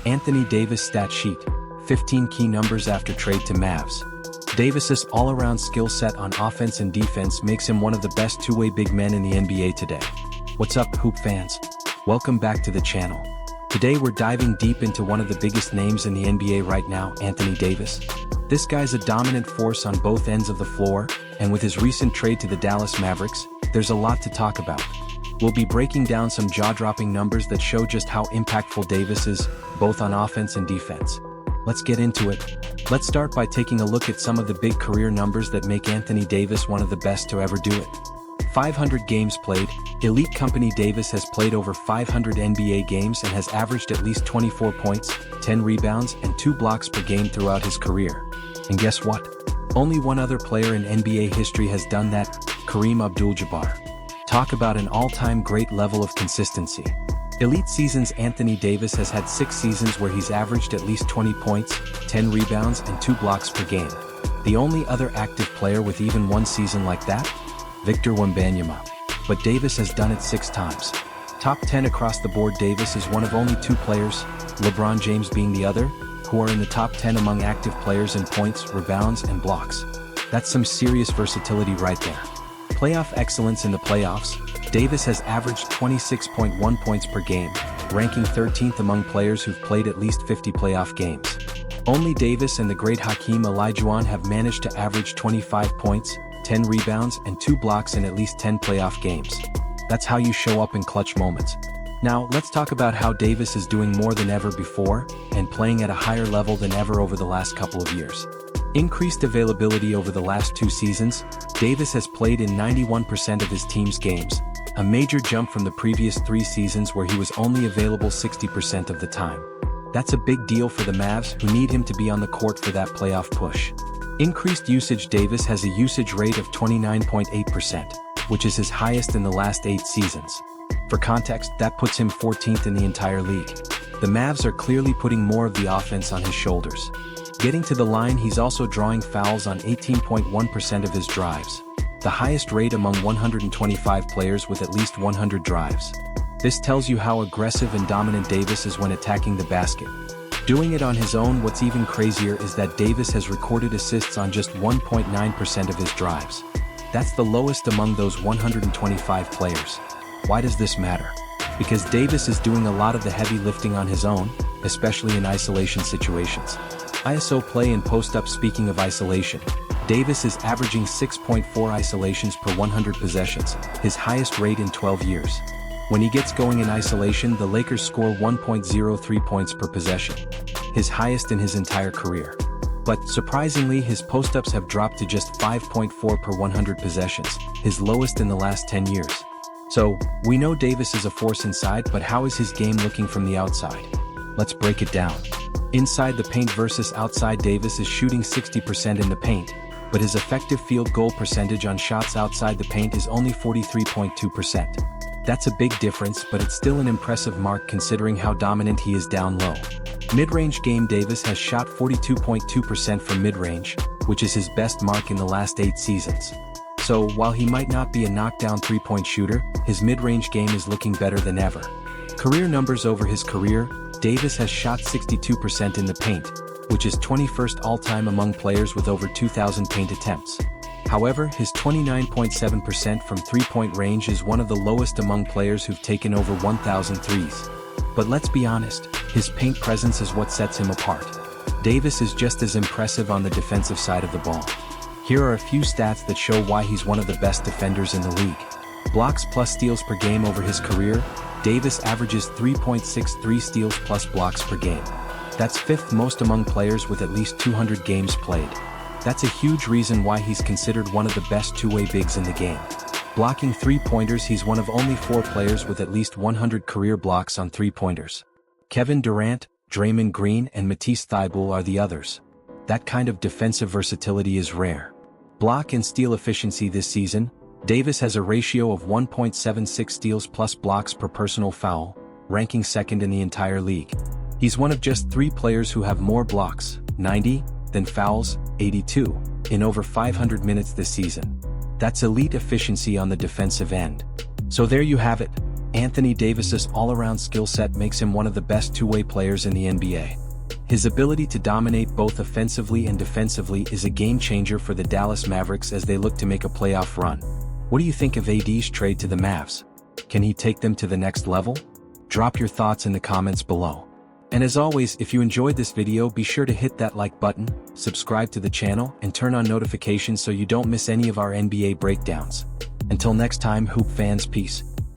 Anthony Davis stat sheet, 15 key numbers after trade to Mavs. Davis's all-around skill set on offense and defense makes him one of the best two-way big men in the NBA today. What's up, Hoop fans? Welcome back to the channel. Today we're diving deep into one of the biggest names in the NBA right now, Anthony Davis. This guy's a dominant force on both ends of the floor, and with his recent trade to the Dallas Mavericks, there's a lot to talk about. We'll be breaking down some jaw-dropping numbers that show just how impactful Davis is, both on offense and defense. Let's get into it. Let's start by taking a look at some of the big career numbers that make Anthony Davis one of the best to ever do it. 500 games played. Elite company Davis has played over 500 NBA games and has averaged at least 24 points, 10 rebounds, and 2 blocks per game throughout his career. And guess what? Only one other player in NBA history has done that, Kareem Abdul-Jabbar. Talk about an all-time great level of consistency. Elite seasons. Anthony Davis has had 6 seasons where he's averaged at least 20 points, 10 rebounds, and 2 blocks per game. The only other active player with even one season like that? Victor Wembanyama. But Davis has done it 6 times. Top 10 across the board. Davis is one of only 2 players, LeBron James being the other, who are in the top 10 among active players in points, rebounds, and blocks. That's some serious versatility right there. Playoff excellence. In the playoffs, Davis has averaged 26.1 points per game, ranking 13th among players who've played at least 50 playoff games. Only Davis and the great Hakeem Olajuwon have managed to average 25 points, 10 rebounds, and 2 blocks in at least 10 playoff games. That's how you show up in clutch moments. Now, let's talk about how Davis is doing more than ever before, and playing at a higher level than ever over the last couple of years. Increased availability. Over the last 2 seasons, Davis has played in 91% of his team's games, a major jump from the previous 3 seasons where he was only available 60% of the time. That's a big deal for the Mavs, who need him to be on the court for that playoff push. Increased usage. Davis has a usage rate of 29.8%, which is his highest in the last 8 seasons. For context, that puts him 14th in the entire league. The Mavs are clearly putting more of the offense on his shoulders. Getting to the line. He's also drawing fouls on 18.1% of his drives, the highest rate among 125 players with at least 100 drives. This tells you how aggressive and dominant Davis is when attacking the basket. Doing it on his own. What's even crazier is that Davis has recorded assists on just 1.9% of his drives. That's the lowest among those 125 players. Why does this matter? Because Davis is doing a lot of the heavy lifting on his own, especially in isolation situations. ISO play and post-up. Speaking of isolation, Davis is averaging 6.4 isolations per 100 possessions, his highest rate in 12 years. When he gets going in isolation, the Lakers score 1.03 points per possession, his highest in his entire career. But surprisingly, his post-ups have dropped to just 5.4 per 100 possessions, his lowest in the last 10 years. So, we know Davis is a force inside, but how is his game looking from the outside? Let's break it down. Inside the paint versus outside. Davis is shooting 60% in the paint, but his effective field goal percentage on shots outside the paint is only 43.2%. That's a big difference, but it's still an impressive mark considering how dominant he is down low. Mid-range game. Davis has shot 42.2% from mid-range, which is his best mark in the last 8 seasons. So, while he might not be a knockdown 3-point shooter, his mid-range game is looking better than ever. Career numbers. Over his career, Davis has shot 62% in the paint, which is 21st all-time among players with over 2,000 paint attempts. However, his 29.7% from 3-point range is one of the lowest among players who've taken over 1,000 threes. But let's be honest, his paint presence is what sets him apart. Davis is just as impressive on the defensive side of the ball. Here are a few stats that show why he's one of the best defenders in the league. Blocks plus steals per game. Over his career, Davis averages 3.63 steals plus blocks per game. That's 5th most among players with at least 200 games played. That's a huge reason why he's considered one of the best two-way bigs in the game. Blocking 3-pointers. He's one of only 4 players with at least 100 career blocks on 3-pointers. Kevin Durant, Draymond Green, and Matisse Thybulle are the others. That kind of defensive versatility is rare. Block and steal efficiency. This season, Davis has a ratio of 1.76 steals plus blocks per personal foul, ranking 2nd in the entire league. He's one of just 3 players who have more blocks, 90, than fouls, 82, in over 500 minutes this season. That's elite efficiency on the defensive end. So there you have it. Anthony Davis's all-around skill set makes him one of the best two-way players in the NBA. His ability to dominate both offensively and defensively is a game-changer for the Dallas Mavericks as they look to make a playoff run. What do you think of AD's trade to the Mavs? Can he take them to the next level? Drop your thoughts in the comments below. And as always, if you enjoyed this video, be sure to hit that like button, subscribe to the channel, and turn on notifications so you don't miss any of our NBA breakdowns. Until next time, Hoop fans, peace.